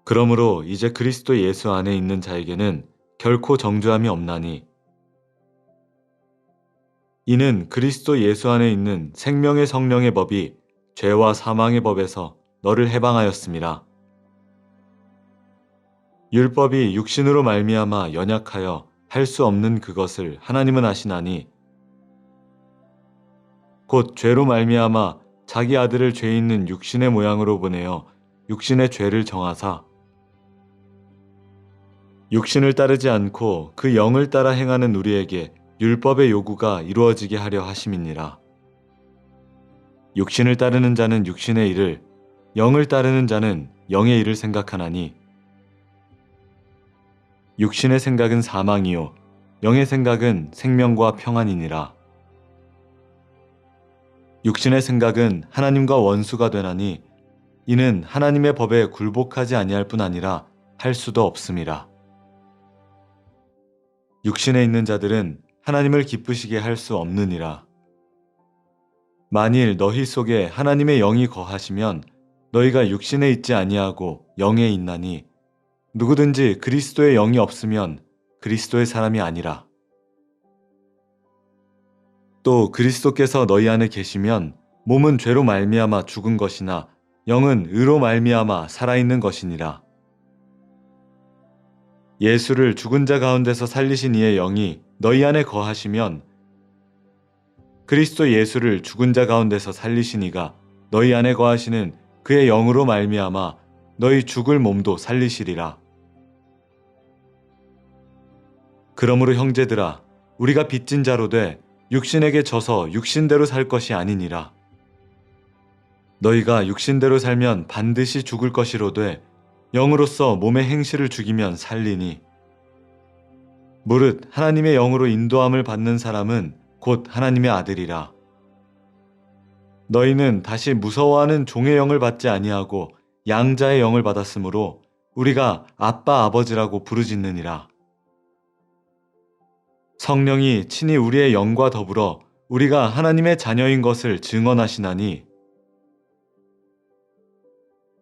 그러므로 이제 그리스도 예수 안에 있는 자에게는 결코 정죄함이 없나니 이는 그리스도 예수 안에 있는 생명의 성령의 법이 죄와 사망의 법에서 너를 해방하였음이라. 율법이 육신으로 말미암아 연약하여 할 수 없는 그것을 하나님은 아시나니 곧 죄로 말미암아 자기 아들을 죄 있는 육신의 모양으로 보내어 육신의 죄를 정하사 육신을 따르지 않고 그 영을 따라 행하는 우리에게 율법의 요구가 이루어지게 하려 하심이니라. 육신을 따르는 자는 육신의 일을, 영을 따르는 자는 영의 일을 생각하나니 육신의 생각은 사망이요 영의 생각은 생명과 평안이니라. 육신의 생각은 하나님과 원수가 되나니 이는 하나님의 법에 굴복하지 아니할 뿐 아니라 할 수도 없음이라. 육신에 있는 자들은 하나님을 기쁘시게 할 수 없느니라. 만일 너희 속에 하나님의 영이 거하시면 너희가 육신에 있지 아니하고 영에 있나니 누구든지 그리스도의 영이 없으면 그리스도의 사람이 아니라. 또 그리스도께서 너희 안에 계시면 몸은 죄로 말미암아 죽은 것이나 영은 의로 말미암아 살아있는 것이니라. 예수를 죽은 자 가운데서 살리신 이의 영이 너희 안에 거하시면 그리스도 예수를 죽은 자 가운데서 살리신 이가 너희 안에 거하시는 그의 영으로 말미암아 너희 죽을 몸도 살리시리라. 그러므로 형제들아, 우리가 빚진 자로 돼 육신에게 져서 육신대로 살 것이 아니니라. 너희가 육신대로 살면 반드시 죽을 것이로되 영으로서 몸의 행실을 죽이면 살리니 무릇 하나님의 영으로 인도함을 받는 사람은 곧 하나님의 아들이라. 너희는 다시 무서워하는 종의 영을 받지 아니하고 양자의 영을 받았으므로 우리가 아빠 아버지라고 부르짖느니라. 성령이 친히 우리의 영과 더불어 우리가 하나님의 자녀인 것을 증언하시나니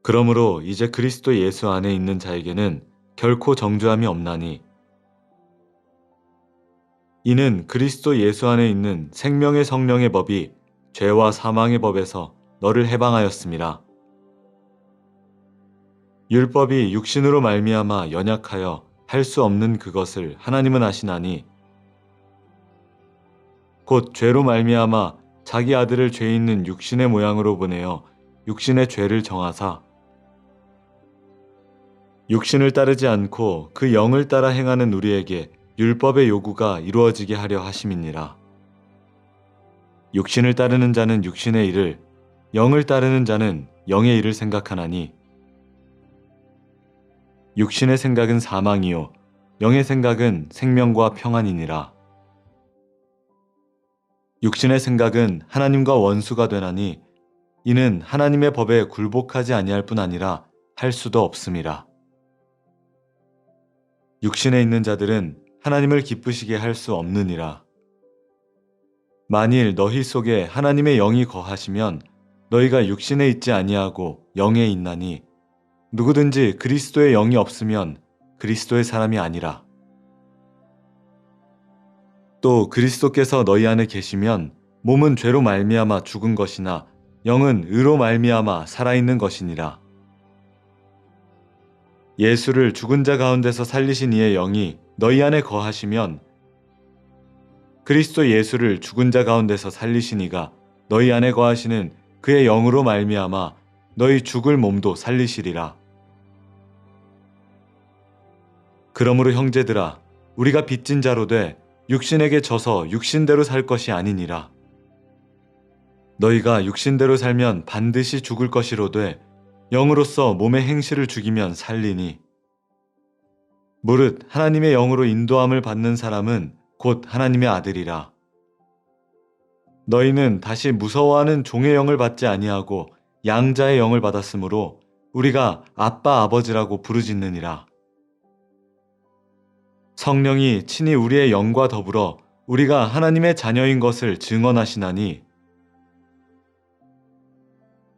그러므로 이제 그리스도 예수 안에 있는 자에게는 결코 정죄함이 없나니 이는 그리스도 예수 안에 있는 생명의 성령의 법이 죄와 사망의 법에서 너를 해방하였음이라. 율법이 육신으로 말미암아 연약하여 할 수 없는 그것을 하나님은 아시나니 곧 죄로 말미암아 자기 아들을 죄 있는 육신의 모양으로 보내어 육신의 죄를 정하사 육신을 따르지 않고 그 영을 따라 행하는 우리에게 율법의 요구가 이루어지게 하려 하심이니라. 육신을 따르는 자는 육신의 일을, 영을 따르는 자는 영의 일을 생각하나니 육신의 생각은 사망이요 영의 생각은 생명과 평안이니라. 육신의 생각은 하나님과 원수가 되나니 이는 하나님의 법에 굴복하지 아니할 뿐 아니라 할 수도 없음이라. 육신에 있는 자들은 하나님을 기쁘시게 할 수 없느니라. 만일 너희 속에 하나님의 영이 거하시면 너희가 육신에 있지 아니하고 영에 있나니 누구든지 그리스도의 영이 없으면 그리스도의 사람이 아니라. 또 그리스도께서 너희 안에 계시면 몸은 죄로 말미암아 죽은 것이나 영은 의로 말미암아 살아있는 것이니라. 예수를 죽은 자 가운데서 살리신 이의 영이 너희 안에 거하시면 그리스도 예수를 죽은 자 가운데서 살리신 이가 너희 안에 거하시는 그의 영으로 말미암아 너희 죽을 몸도 살리시리라. 그러므로 형제들아, 우리가 빚진 자로 돼 육신에게 져서 육신대로 살 것이 아니니라. 너희가 육신대로 살면 반드시 죽을 것이로되 영으로서 몸의 행실을 죽이면 살리니 무릇 하나님의 영으로 인도함을 받는 사람은 곧 하나님의 아들이라. 너희는 다시 무서워하는 종의 영을 받지 아니하고 양자의 영을 받았으므로 우리가 아빠 아버지라고 부르짖느니라. 성령이 친히 우리의 영과 더불어 우리가 하나님의 자녀인 것을 증언하시나니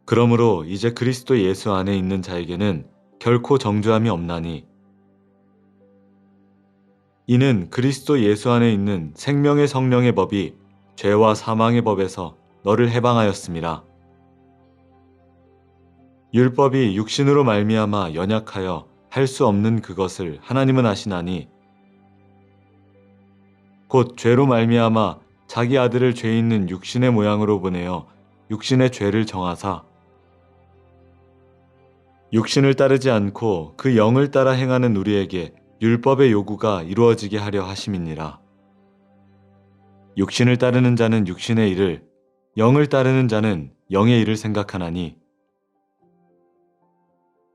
그러므로 이제 그리스도 예수 안에 있는 자에게는 결코 정죄함이 없나니 이는 그리스도 예수 안에 있는 생명의 성령의 법이 죄와 사망의 법에서 너를 해방하였음이라. 율법이 육신으로 말미암아 연약하여 할 수 없는 그것을 하나님은 아시나니 곧 죄로 말미암아 자기 아들을 죄 있는 육신의 모양으로 보내어 육신의 죄를 정하사 육신을 따르지 않고 그 영을 따라 행하는 우리에게 율법의 요구가 이루어지게 하려 하심이니라. 육신을 따르는 자는 육신의 일을, 영을 따르는 자는 영의 일을 생각하나니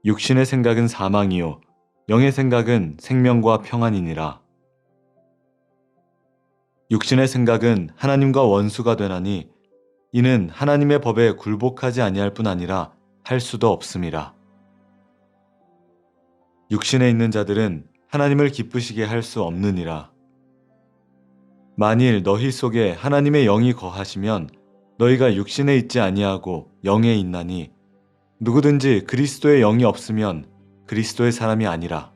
육신의 생각은 사망이요 영의 생각은 생명과 평안이니라. 육신의 생각은 하나님과 원수가 되나니 이는 하나님의 법에 굴복하지 아니할 뿐 아니라 할 수도 없음이라. 육신에 있는 자들은 하나님을 기쁘시게 할 수 없느니라. 만일 너희 속에 하나님의 영이 거하시면 너희가 육신에 있지 아니하고 영에 있나니 누구든지 그리스도의 영이 없으면 그리스도의 사람이 아니라.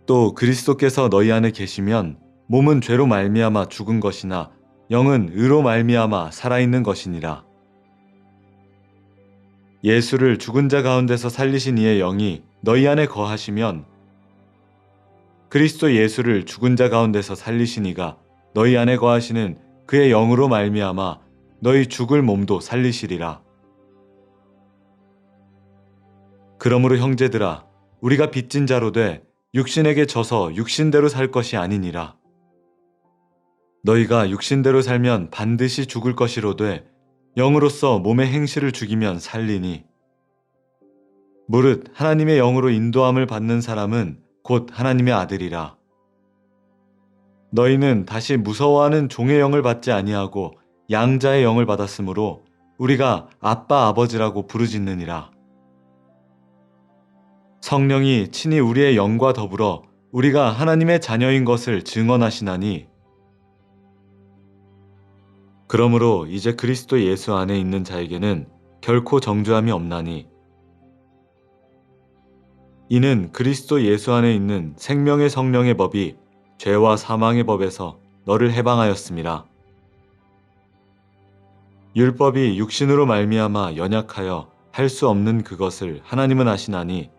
또 그리스도께서 너희 안에 계시면 몸은 죄로 말미암아 죽은 것이나 영은 의로 말미암아 살아있는 것이니라. 예수를 죽은 자 가운데서 살리신 이의 영이 너희 안에 거하시면 그리스도 예수를 죽은 자 가운데서 살리신 이가 너희 안에 거하시는 그의 영으로 말미암아 너희 죽을 몸도 살리시리라. 그러므로 형제들아 우리가 빚진 자로 돼 육신에게 져서 육신대로 살 것이 아니니라. 너희가 육신대로 살면 반드시 죽을 것이로되 영으로서 몸의 행실을 죽이면 살리니 무릇 하나님의 영으로 인도함을 받는 사람은 곧 하나님의 아들이라. 너희는 다시 무서워하는 종의 영을 받지 아니하고 양자의 영을 받았으므로 우리가 아빠 아버지라고 부르짖느니라. 성령이 친히 우리의 영과 더불어 우리가 하나님의 자녀인 것을 증언하시나니 그러므로 이제 그리스도 예수 안에 있는 자에게는 결코 정죄함이 없나니 이는 그리스도 예수 안에 있는 생명의 성령의 법이 죄와 사망의 법에서 너를 해방하였음이라. 율법이 육신으로 말미암아 연약하여 할 수 없는 그것을 하나님은 아시나니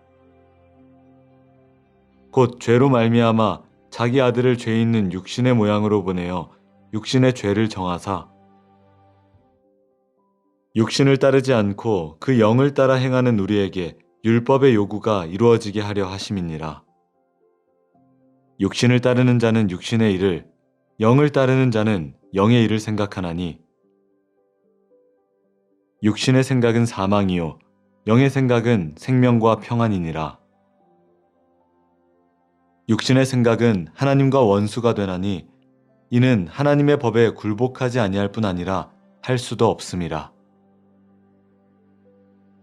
곧 죄로 말미암아 자기 아들을 죄 있는 육신의 모양으로 보내어 육신의 죄를 정하사 육신을 따르지 않고 그 영을 따라 행하는 우리에게 율법의 요구가 이루어지게 하려 하심이니라. 육신을 따르는 자는 육신의 일을, 영을 따르는 자는 영의 일을 생각하나니 육신의 생각은 사망이요 영의 생각은 생명과 평안이니라. 육신의 생각은 하나님과 원수가 되나니 이는 하나님의 법에 굴복하지 아니할 뿐 아니라 할 수도 없음이라.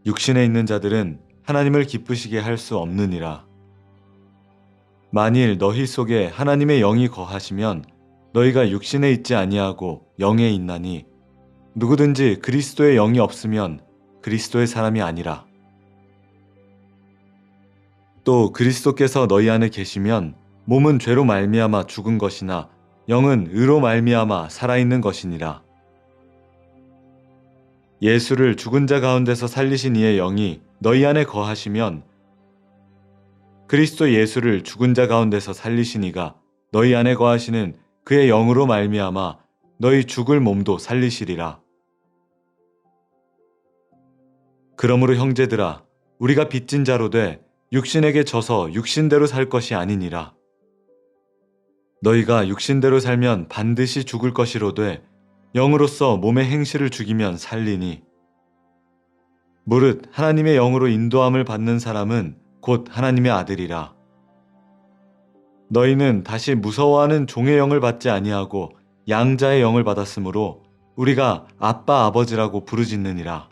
육신에 있는 자들은 하나님을 기쁘시게 할 수 없느니라. 만일 너희 속에 하나님의 영이 거하시면 너희가 육신에 있지 아니하고 영에 있나니 누구든지 그리스도의 영이 없으면 그리스도의 사람이 아니라. 또 그리스도께서 너희 안에 계시면 몸은 죄로 말미암아 죽은 것이나 영은 의로 말미암아 살아있는 것이니라. 예수를 죽은 자 가운데서 살리신 이의 영이 너희 안에 거하시면 그리스도 예수를 죽은 자 가운데서 살리신 이가 너희 안에 거하시는 그의 영으로 말미암아 너희 죽을 몸도 살리시리라. 그러므로 형제들아 우리가 빚진 자로 돼 육신에게 져서 육신대로 살 것이 아니니라. 너희가 육신대로 살면 반드시 죽을 것이로되 영으로서 몸의 행실을 죽이면 살리니 무릇 하나님의 영으로 인도함을 받는 사람은 곧 하나님의 아들이라. 너희는 다시 무서워하는 종의 영을 받지 아니하고 양자의 영을 받았으므로 우리가 아빠 아버지라고 부르짖느니라.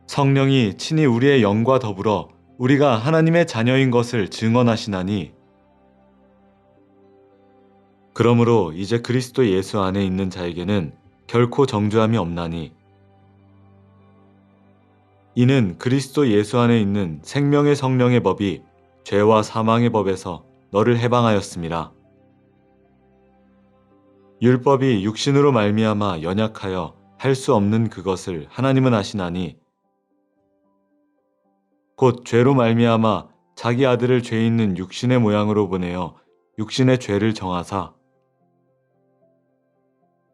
성령이 친히 우리의 영과 더불어 우리가 하나님의 자녀인 것을 증언하시나니 그러므로 이제 그리스도 예수 안에 있는 자에게는 결코 정죄함이 없나니 이는 그리스도 예수 안에 있는 생명의 성령의 법이 죄와 사망의 법에서 너를 해방하였음이라. 율법이 육신으로 말미암아 연약하여 할 수 없는 그것을 하나님은 아시나니 곧 죄로 말미암아 자기 아들을 죄 있는 육신의 모양으로 보내어 육신의 죄를 정하사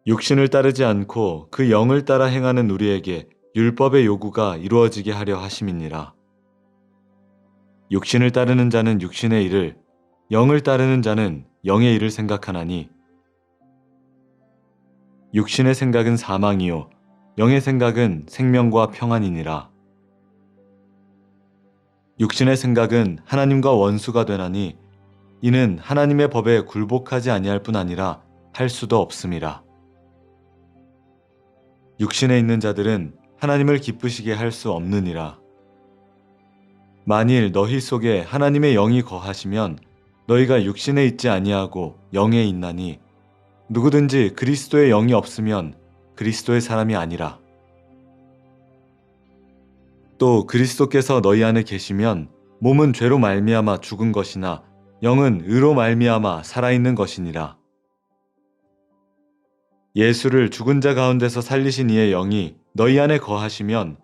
육신을 따르지 않고 그 영을 따라 행하는 우리에게 율법의 요구가 이루어지게 하려 하심이니라. 육신을 따르는 자는 육신의 일을, 영을 따르는 자는 영의 일을 생각하나니 육신의 생각은 사망이요 영의 생각은 생명과 평안이니라. 육신의 생각은 하나님과 원수가 되나니 이는 하나님의 법에 굴복하지 아니할 뿐 아니라 할 수도 없음이라. 육신에 있는 자들은 하나님을 기쁘시게 할 수 없느니라. 만일 너희 속에 하나님의 영이 거하시면 너희가 육신에 있지 아니하고 영에 있나니 누구든지 그리스도의 영이 없으면 그리스도의 사람이 아니라. 또 그리스도께서 너희 안에 계시면 몸은 죄로 말미암아 죽은 것이나 영은 의로 말미암아 살아있는 것이니라. 예수를 죽은 자 가운데서 살리신 이의 영이 너희 안에 거하시면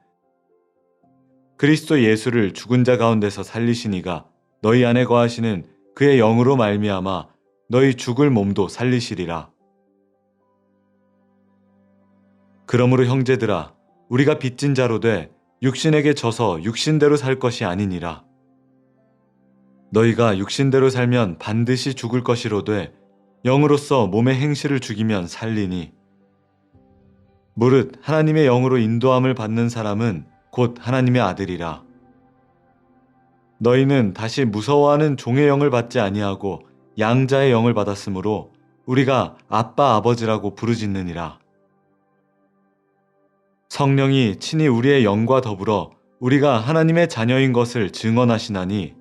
그리스도 예수를 죽은 자 가운데서 살리신 이가 너희 안에 거하시는 그의 영으로 말미암아 너희 죽을 몸도 살리시리라. 그러므로 형제들아, 우리가 빚진 자로 돼 육신에게 져서 육신대로 살 것이 아니니라. 너희가 육신대로 살면 반드시 죽을 것이로되 영으로서 몸의 행실을 죽이면 살리니 무릇 하나님의 영으로 인도함을 받는 사람은 곧 하나님의 아들이라. 너희는 다시 무서워하는 종의 영을 받지 아니하고 양자의 영을 받았으므로 우리가 아빠 아버지라고 부르짖느니라. 성령이 친히 우리의 영과 더불어 우리가 하나님의 자녀인 것을 증언하시나니